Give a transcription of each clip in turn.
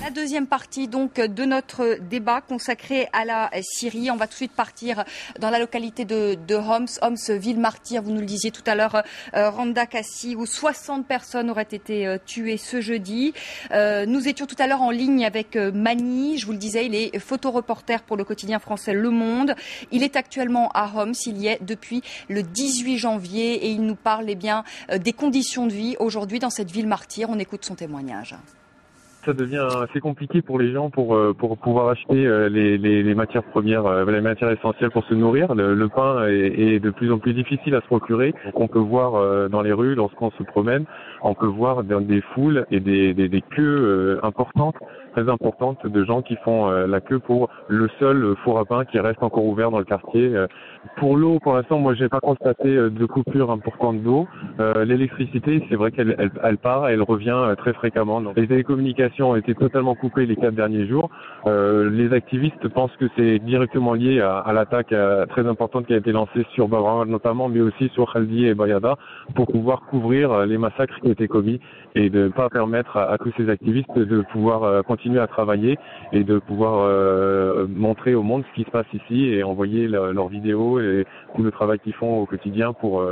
La deuxième partie donc de notre débat consacré à la Syrie. On va tout de suite partir dans la localité de Homs. Homs, ville martyre, vous nous le disiez tout à l'heure, Randa Kassi, où 60 personnes auraient été tuées ce jeudi. Nous étions tout à l'heure en ligne avec Mani, je vous le disais, il est photoreporter pour le quotidien français Le Monde. Il est actuellement à Homs, il y est depuis le 18 janvier et il nous parle des conditions de vie aujourd'hui dans cette ville martyre. On écoute son témoignage. Ça devient assez compliqué pour les gens pour pouvoir acheter les matières premières, les matières essentielles pour se nourrir. Le pain est de plus en plus difficile à se procurer. Donc on peut voir dans les rues, lorsqu'on se promène, on peut voir des foules et des queues très importantes de gens qui font la queue pour le seul four à pain qui reste encore ouvert dans le quartier. Pour l'eau, pour l'instant, moi, j'ai pas constaté de coupure importante d'eau. L'électricité, c'est vrai qu'elle part, elle revient très fréquemment. Donc, les télécommunications ont été totalement coupées les 4 derniers jours. Les activistes pensent que c'est directement lié à l'attaque très importante qui a été lancée sur Babrama notamment, mais aussi sur Khaldi et Bayada, pour pouvoir couvrir les massacres qui étaient commis et de ne pas permettre à tous ces activistes de pouvoir continuer à travailler et de pouvoir montrer au monde ce qui se passe ici et envoyer leurs vidéos et tout le travail qu'ils font au quotidien pour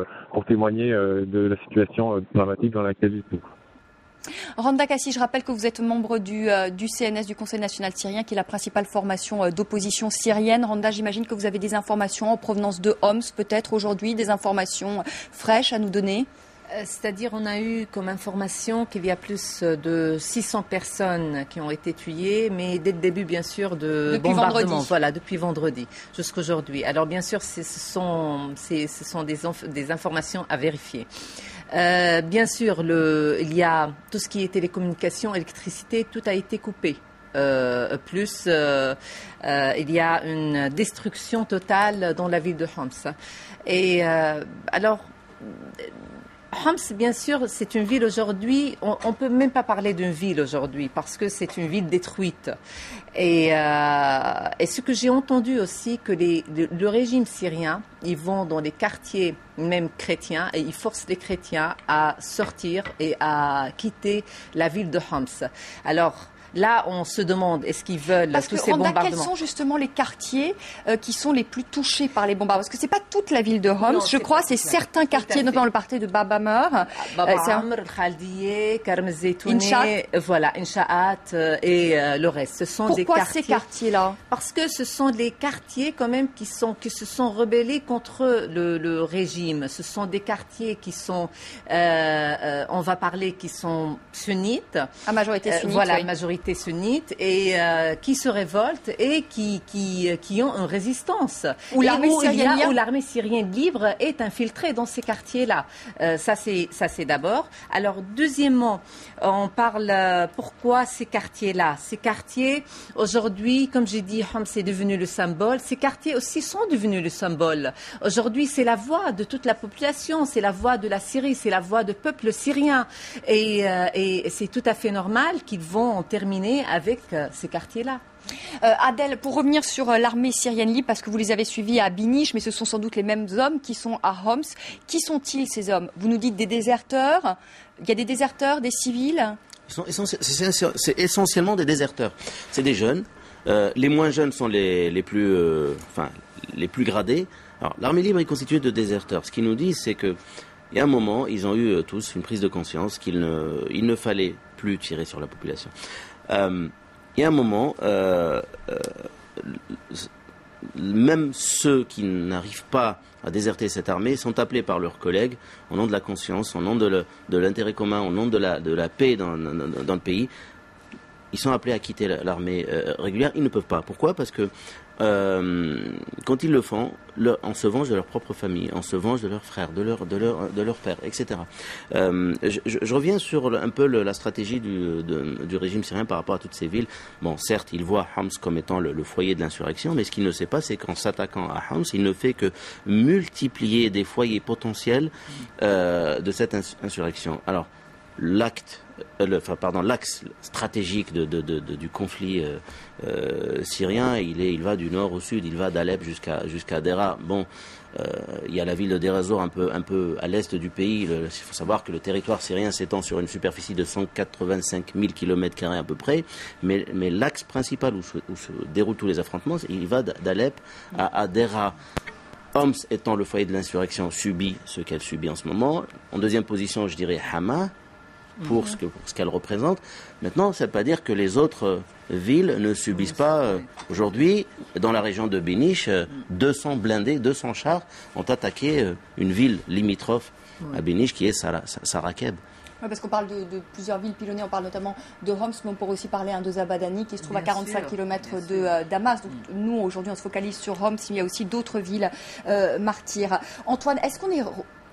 témoigner de la situation dramatique dans laquelle ils sont. Randa Kassi, je rappelle que vous êtes membre du CNS, du Conseil national syrien, qui est la principale formation d'opposition syrienne. Randa, j'imagine que vous avez des informations en provenance de Homs, peut-être aujourd'hui, des informations fraîches à nous donner. C'est-à-dire, on a eu comme information qu'il y a plus de 600 personnes qui ont été tuées, mais dès le début, bien sûr, de bombardement. Voilà, depuis vendredi jusqu'aujourd'hui. Alors, bien sûr, ce sont des informations à vérifier. Bien sûr, il y a tout ce qui est télécommunications, électricité, tout a été coupé. Il y a une destruction totale dans la ville de Homs. Et alors, Homs, bien sûr, c'est une ville aujourd'hui, on ne peut même pas parler d'une ville aujourd'hui parce que c'est une ville détruite. Et ce que j'ai entendu aussi, que le régime syrien, ils vont dans les quartiers même chrétiens et ils forcent les chrétiens à sortir et à quitter la ville de Homs. Alors, là, on se demande, est-ce qu'ils veulent tous ces bombardements? Quels sont justement les quartiers qui sont les plus touchés par les bombardements? Parce que c'est pas toute la ville de Homs, non, je crois, c'est certains quartiers, notamment le quartier de Bab Amr, Khaldiye, Karm Zeytouni, voilà, Insha'at et le reste. Ce sont des quartiers. Pourquoi ces quartiers-là? Parce que ce sont des quartiers quand même qui se sont rebellés contre le régime. Ce sont des quartiers qui sont, on va parler, qui sont sunnites. À majorité sunnite. Voilà, oui. Majorité sunnite et qui se révoltent et qui ont une résistance. Où l'armée syrienne libre est infiltrée dans ces quartiers-là. Ça c'est d'abord. Alors deuxièmement, on parle pourquoi ces quartiers-là. Ces quartiers aujourd'hui, comme j'ai dit, Homs est devenu le symbole. Ces quartiers aussi sont devenus le symbole. Aujourd'hui, c'est la voix de toute la population, c'est la voix de la Syrie, c'est la voix du peuple syrien. Et c'est tout à fait normal qu'ils vont en terminer avec ces quartiers-là. Adel, pour revenir sur l'armée syrienne libre, parce que vous les avez suivis à Binich, mais ce sont sans doute les mêmes hommes qui sont à Homs. Qui sont-ils, ces hommes? Vous nous dites des déserteurs. Il y a des déserteurs, des civils? C'est essentiellement des déserteurs. C'est des jeunes. Les moins jeunes sont les plus gradés. Alors, l'armée libre est constituée de déserteurs. Ce qu'ils nous disent, c'est que il y a un moment, ils ont eu tous une prise de conscience qu'il ne fallait plus tirer sur la population. Il y a un moment, même ceux qui n'arrivent pas à déserter cette armée sont appelés par leurs collègues, au nom de la conscience, au nom de l'intérêt commun, au nom de la paix dans le pays. Ils sont appelés à quitter l'armée régulière. Ils ne peuvent pas. Pourquoi? Parce que quand ils le font, on se venge de leur propre famille, on se venge de leurs frères, de leur père, etc. Je reviens sur un peu la stratégie du régime syrien par rapport à toutes ces villes. Bon, certes, il voit Homs comme étant le foyer de l'insurrection, mais ce qu'il ne sait pas, c'est qu'en s'attaquant à Homs, il ne fait que multiplier des foyers potentiels de cette insurrection. Alors, l'axe stratégique du conflit syrien, il va du nord au sud, il va d'Alep jusqu'à Dera. Bon, Il y a la ville de Deir ez-Zor un peu à l'est du pays. Il faut savoir que le territoire syrien s'étend sur une superficie de 185 000 km² à peu près, mais l'axe principal où se déroulent tous les affrontements, il va d'Alep à Deraa. Homs étant le foyer de l'insurrection subit ce qu'elle subit en ce moment. En deuxième position, je dirais Hama, pour ce qu'elle représente. Maintenant, ça ne veut pas dire que les autres villes ne subissent pas. Aujourd'hui, dans la région de Béniche, 200 blindés, 200 chars ont attaqué une ville limitrophe à Béniche qui est Sarakeb. Oui, parce qu'on parle de plusieurs villes pilonnées, on parle notamment de Homs, mais on pourrait aussi parler de Zabadani qui se trouve à 45 km de Damas. Donc nous, aujourd'hui, on se focalise sur Homs, il y a aussi d'autres villes martyres. Antoine, est-ce qu'on est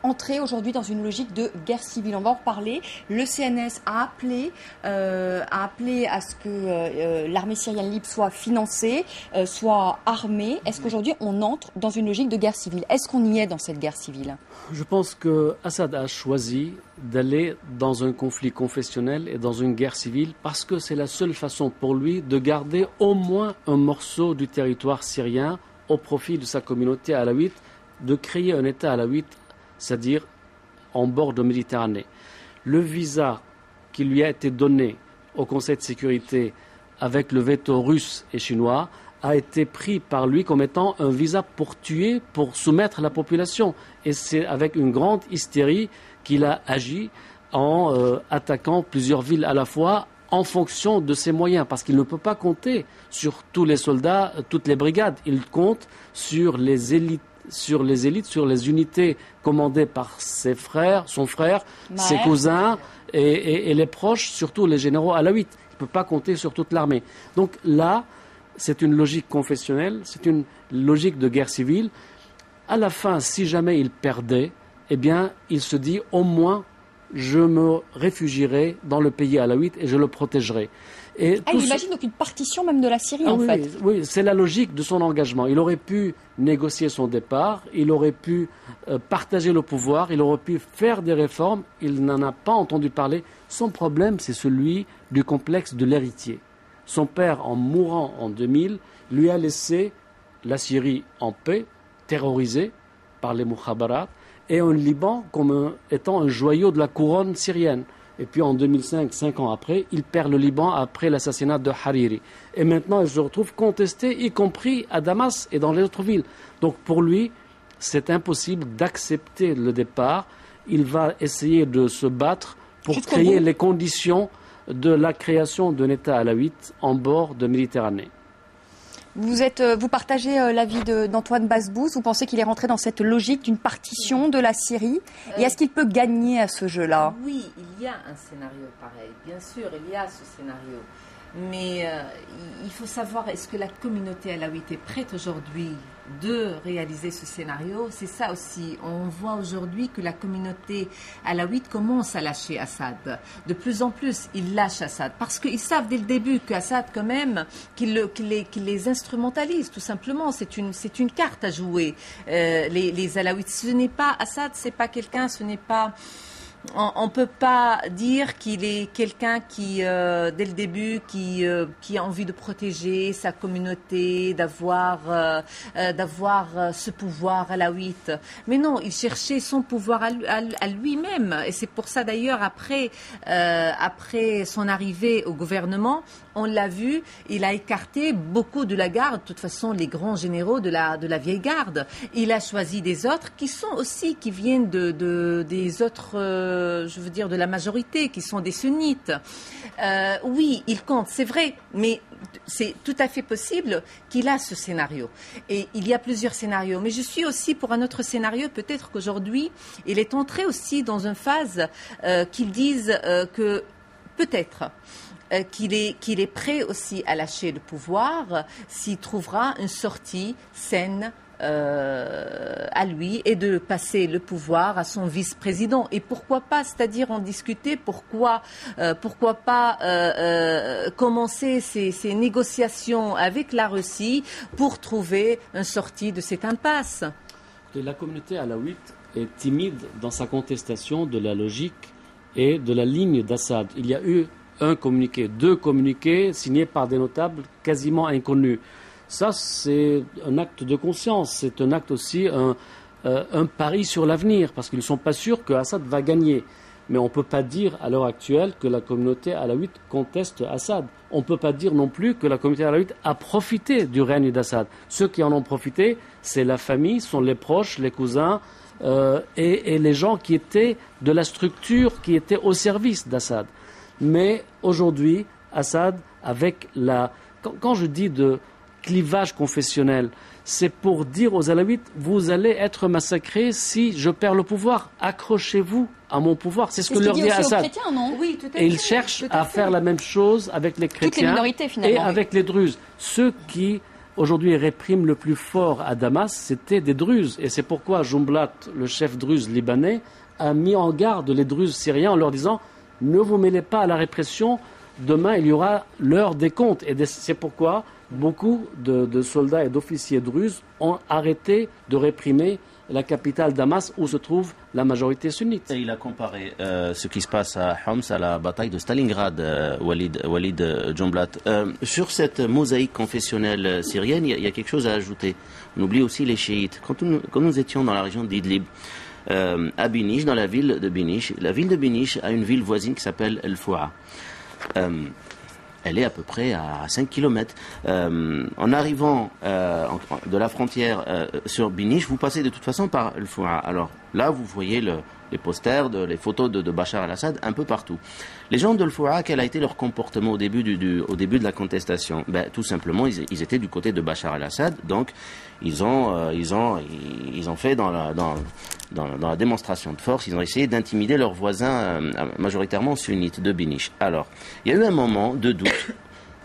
entré aujourd'hui dans une logique de guerre civile? On va en reparler. Le CNS a appelé à ce que l'armée syrienne libre soit financée, soit armée. Est-ce qu'aujourd'hui on entre dans une logique de guerre civile? Est-ce qu'on y est dans cette guerre civile? Je pense que Assad a choisi d'aller dans un conflit confessionnel et dans une guerre civile parce que c'est la seule façon pour lui de garder au moins un morceau du territoire syrien au profit de sa communauté alaouite, de créer un État alaouite, c'est-à-dire en bord de Méditerranée. Le visa qui lui a été donné au Conseil de sécurité avec le veto russe et chinois a été pris par lui comme étant un visa pour tuer, pour soumettre la population. Et c'est avec une grande hystérie qu'il a agi en attaquant plusieurs villes à la fois en fonction de ses moyens, parce qu'il ne peut pas compter sur tous les soldats, toutes les brigades. Il compte sur les élites, sur les unités commandées par ses frères, son frère, ses cousins et les proches, surtout les généraux alaouites. Il ne peut pas compter sur toute l'armée. Donc là, c'est une logique confessionnelle, c'est une logique de guerre civile. À la fin, si jamais il perdait, eh bien, il se dit au moins je me réfugierai dans le pays alaouite et je le protégerai. Et il imagine donc une partition même de la Syrie, en fait. Oui, c'est la logique de son engagement. Il aurait pu négocier son départ, il aurait pu partager le pouvoir, il aurait pu faire des réformes, il n'en a pas entendu parler. Son problème, c'est celui du complexe de l'héritier. Son père, en mourant en 2000, lui a laissé la Syrie en paix, terrorisée par les Mukhabarat, et un Liban comme étant un joyau de la couronne syrienne. Et puis en 2005, 5 ans après, il perd le Liban après l'assassinat de Hariri. Et maintenant, il se retrouve contesté, y compris à Damas et dans les autres villes. Donc pour lui, c'est impossible d'accepter le départ. Il va essayer de se battre pour créer les conditions de la création d'un État alaouite en bord de Méditerranée. Vous partagez l'avis d'Antoine Bazbouz. Vous pensez qu'il est rentré dans cette logique d'une partition de la Syrie? Et est-ce qu'il peut gagner à ce jeu-là? Oui, il y a un scénario pareil. Bien sûr, il y a ce scénario. Mais il faut savoir, est-ce que la communauté alaouite est prête aujourd'hui de réaliser ce scénario? C'est ça aussi. On voit aujourd'hui que la communauté alaouite commence à lâcher Assad. De plus en plus, ils lâchent Assad. Parce qu'ils savent dès le début qu'Assad, quand même, qu'il les instrumentalise, tout simplement. C'est une carte à jouer. Les alaouites, ce n'est pas Assad, c'est pas quelqu'un, ce n'est pas... On ne peut pas dire qu'il est quelqu'un qui, dès le début, qui a envie de protéger sa communauté, d'avoir ce pouvoir alaouite. Mais non, il cherchait son pouvoir à lui-même. Et c'est pour ça d'ailleurs, après son arrivée au gouvernement, on l'a vu, il a écarté beaucoup de la garde, de toute façon les grands généraux de la vieille garde. Il a choisi des autres qui viennent des autres, je veux dire de la majorité, qui sont des sunnites. Oui, il compte, c'est vrai, mais c'est tout à fait possible qu'il a ce scénario. Et il y a plusieurs scénarios. Mais je suis aussi pour un autre scénario, peut-être qu'aujourd'hui, il est entré aussi dans une phase qu'ils disent que peut-être... qu'il est prêt aussi à lâcher le pouvoir s'il trouvera une sortie saine à lui et de passer le pouvoir à son vice-président. Et pourquoi pas, c'est-à-dire en discuter, pourquoi pas commencer ces négociations avec la Russie pour trouver une sortie de cette impasse. La communauté alaouite est timide dans sa contestation de la logique et de la ligne d'Assad. Il y a eu un communiqué, 2 communiqués signés par des notables quasiment inconnus. Ça, c'est un acte de conscience. C'est un acte aussi, un pari sur l'avenir, parce qu'ils ne sont pas sûrs que Assad va gagner. Mais on ne peut pas dire à l'heure actuelle que la communauté alaouite conteste Assad. On ne peut pas dire non plus que la communauté alaouite a profité du règne d'Assad. Ceux qui en ont profité, c'est la famille, sont les proches, les cousins et les gens qui étaient de la structure qui était au service d'Assad. Mais aujourd'hui, Assad, avec quand je dis de clivage confessionnel, c'est pour dire aux Alaouites, vous allez être massacrés si je perds le pouvoir. Accrochez-vous à mon pouvoir. C'est ce que leur dit Assad. Chrétiens, non ? Oui, tout à fait. Et ils cherchent à faire la même chose avec les chrétiens. Toutes les minorités, finalement. Et avec les druzes. Ceux qui, aujourd'hui, répriment le plus fort à Damas, c'était des druzes. Et c'est pourquoi Jumblat, le chef druze libanais, a mis en garde les druzes syriens en leur disant, ne vous mêlez pas à la répression. Demain, il y aura l'heure des comptes. Et c'est pourquoi beaucoup de soldats et d'officiers druzes ont arrêté de réprimer la capitale Damas où se trouve la majorité sunnite. Et il a comparé ce qui se passe à Homs à la bataille de Stalingrad, Walid Jumblat. Sur cette mosaïque confessionnelle syrienne, il y a quelque chose à ajouter. On oublie aussi les chiites. Quand nous étions dans la région d'Idlib, à Binish, dans la ville de Binish a une ville voisine qui s'appelle El Foua. Elle est à peu près à 5 km. En arrivant de la frontière sur Binish, vous passez de toute façon par El Foua. Alors là, vous voyez les posters, les photos de Bachar al-Assad un peu partout. Les gens de El Foua, quel a été leur comportement au début de la contestation ? Tout simplement, ils étaient du côté de Bachar al-Assad, donc ils ont fait dans la démonstration de force, ils ont essayé d'intimider leurs voisins majoritairement sunnites de Binish. Alors, il y a eu un moment de doute,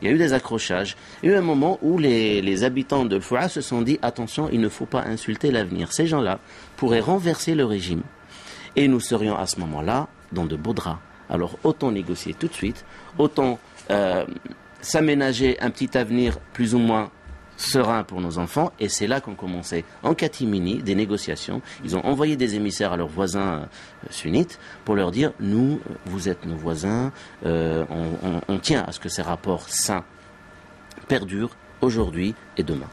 il y a eu des accrochages, il y a eu un moment où les habitants de Foua se sont dit, attention, il ne faut pas insulter l'avenir. Ces gens-là pourraient renverser le régime. Et nous serions à ce moment-là dans de beaux draps. Alors autant négocier tout de suite, autant s'aménager un petit avenir plus ou moins serein pour nos enfants. Et c'est là qu'ont commencé en catimini des négociations. Ils ont envoyé des émissaires à leurs voisins sunnites pour leur dire, nous, vous êtes nos voisins, on tient à ce que ces rapports sains perdurent aujourd'hui et demain.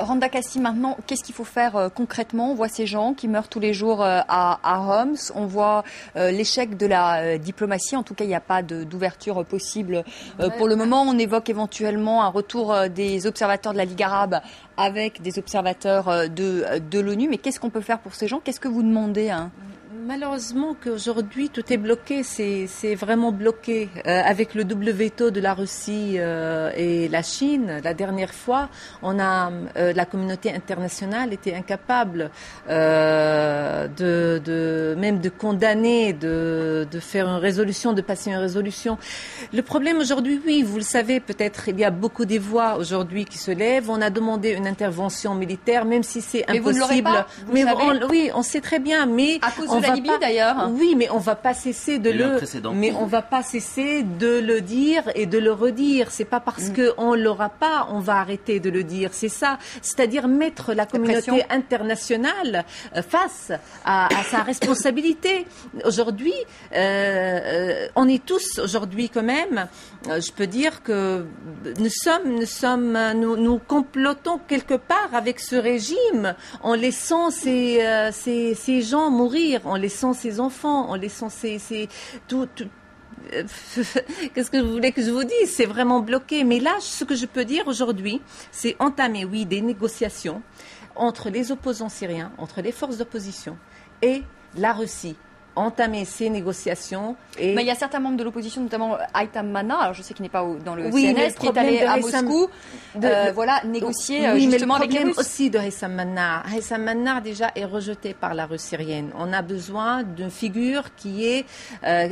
Randa Kassi, maintenant, qu'est-ce qu'il faut faire concrètement ? On voit ces gens qui meurent tous les jours à Homs. On voit l'échec de la diplomatie. En tout cas, il n'y a pas d'ouverture possible pour le moment. On évoque éventuellement un retour des observateurs de la Ligue arabe avec des observateurs de l'ONU. Mais qu'est-ce qu'on peut faire pour ces gens ? Qu'est-ce que vous demandez Malheureusement qu'aujourd'hui tout est bloqué, c'est vraiment bloqué. Avec le double veto de la Russie et la Chine, la dernière fois, la communauté internationale était incapable même de condamner, de faire une résolution, de passer une résolution. Le problème aujourd'hui, oui, vous le savez, peut-être il y a beaucoup des voix aujourd'hui qui se lèvent. On a demandé une intervention militaire, même si c'est impossible. Mais vous ne l'aurez pas, oui, on sait très bien, mais à cause de la Libye d'ailleurs. Oui, mais on va pas cesser de on va pas cesser de le dire et de le redire. C'est pas parce que on l'aura pas, on va arrêter de le dire. C'est ça, c'est-à-dire mettre la communauté internationale face à sa responsabilité. Aujourd'hui, on est tous aujourd'hui quand même. Je peux dire que nous complotons quelque part avec ce régime en laissant ces gens mourir, en laissant ses enfants, en laissant tout. Qu'est-ce que vous voulez que je vous dise ? C'est vraiment bloqué. Mais là, ce que je peux dire aujourd'hui, c'est entamer, oui, des négociations entre les opposants syriens, entre les forces d'opposition et la Russie. Entamer ces négociations. Mais il y a certains membres de l'opposition, notamment Haitham Manna, alors je sais qu'il n'est pas dans le CNS, qui est allé à Moscou, négocier justement avec les Russes. Le problème aussi de Haitham Manna déjà est rejeté par la Russie syrienne. On a besoin d'une figure qui est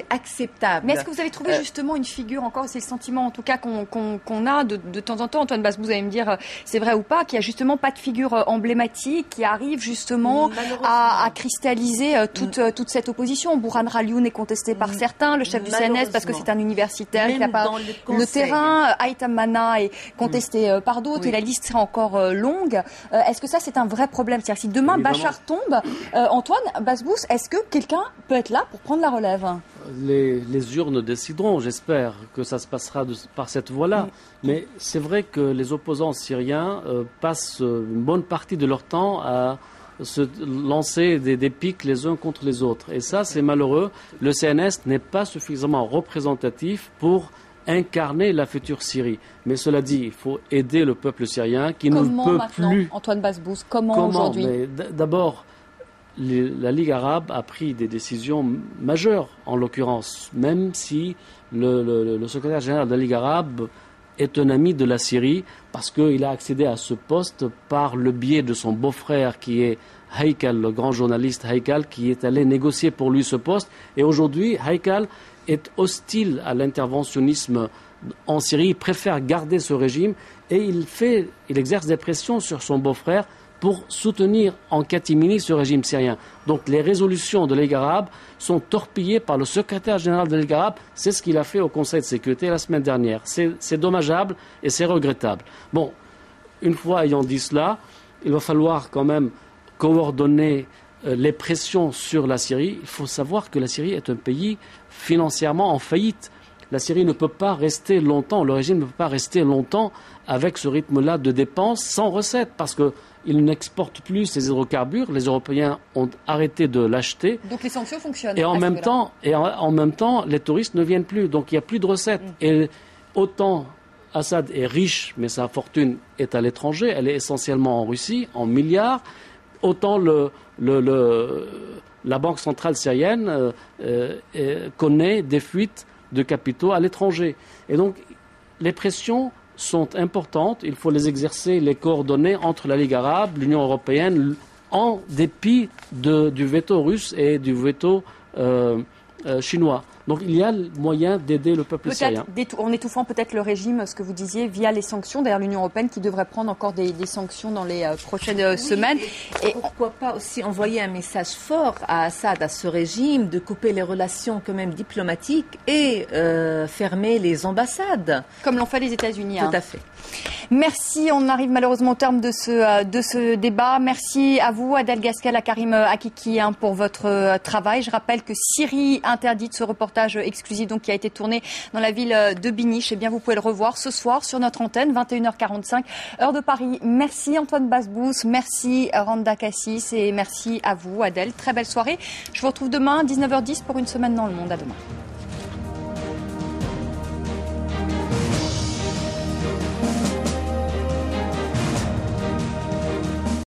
acceptable. Mais est-ce que vous avez trouvé justement une figure, encore, c'est le sentiment en tout cas qu'on a de temps en temps, Antoine Basbous, vous allez me dire c'est vrai ou pas, qu'il n'y a justement pas de figure emblématique qui arrive justement à cristalliser toute cette opposition. Bourhan Ralioun est contesté par certains, le chef du CNS, parce que c'est un universitaire qui n'a pas le terrain. Haitham Manna est contesté par d'autres, et la liste sera encore longue. Est-ce que ça, c'est un vrai problème ? C'est-à-dire, si demain Bachar tombe, Antoine Basbous, est-ce que quelqu'un peut être là pour prendre la relève ? Les urnes décideront, j'espère que ça se passera par cette voie-là. Mais c'est vrai que les opposants syriens passent une bonne partie de leur temps à se lancer des pics les uns contre les autres. Et ça, c'est malheureux. Le CNS n'est pas suffisamment représentatif pour incarner la future Syrie. Mais cela dit, il faut aider le peuple syrien qui ne peut plus... Antoine Basbous, comment aujourd'hui? D'abord, la Ligue arabe a pris des décisions majeures, en l'occurrence, même si le secrétaire général de la Ligue arabe est un ami de la Syrie, parce qu'il a accédé à ce poste par le biais de son beau-frère qui est Haikal, le grand journaliste Haikal, qui est allé négocier pour lui ce poste. Et aujourd'hui, Haikal est hostile à l'interventionnisme en Syrie, il préfère garder ce régime et il exerce des pressions sur son beau-frère pour soutenir en catimini ce régime syrien. Donc les résolutions de la Ligue arabe sont torpillées par le secrétaire général de la Ligue arabe. C'est ce qu'il a fait au Conseil de sécurité la semaine dernière. C'est dommageable et c'est regrettable. Bon, une fois ayant dit cela, il va falloir quand même coordonner les pressions sur la Syrie. Il faut savoir que la Syrie est un pays financièrement en faillite. La Syrie ne peut pas rester longtemps, le régime ne peut pas rester longtemps avec ce rythme-là de dépenses sans recettes, parce qu'il n'exporte plus ses hydrocarbures. Les Européens ont arrêté de l'acheter. Donc les sanctions fonctionnent. Et en même temps, les touristes ne viennent plus. Donc il n'y a plus de recettes. Et autant Assad est riche, mais sa fortune est à l'étranger. Elle est essentiellement en Russie, en milliards. Autant la Banque centrale syrienne connaît des fuites de capitaux à l'étranger. Et donc, les pressions sont importantes. Il faut les exercer, les coordonner entre la Ligue arabe, l'Union européenne, en dépit du veto russe et du veto chinois. Donc il y a moyen d'aider le peuple syrien. En étouffant peut-être le régime, ce que vous disiez, via les sanctions. D'ailleurs, l'Union européenne qui devrait prendre encore des sanctions dans les prochaines semaines. Et pourquoi pas aussi envoyer un message fort à Assad, à ce régime, de couper les relations quand même diplomatiques et fermer les ambassades. Comme l'ont fait les États-Unis. Tout à fait. Merci. On arrive malheureusement au terme de ce débat. Merci à vous, Adel Gasquel, à Karim Akiki, pour votre travail. Je rappelle que Syrie interdite, ce reportage exclusif donc, qui a été tourné dans la ville de Biniche. Eh bien, vous pouvez le revoir ce soir sur notre antenne, 21h45, heure de Paris. Merci Antoine Basbous, merci Randa Kassis et merci à vous, Adel. Très belle soirée. Je vous retrouve demain, 19h10 pour Une semaine dans le monde. À demain.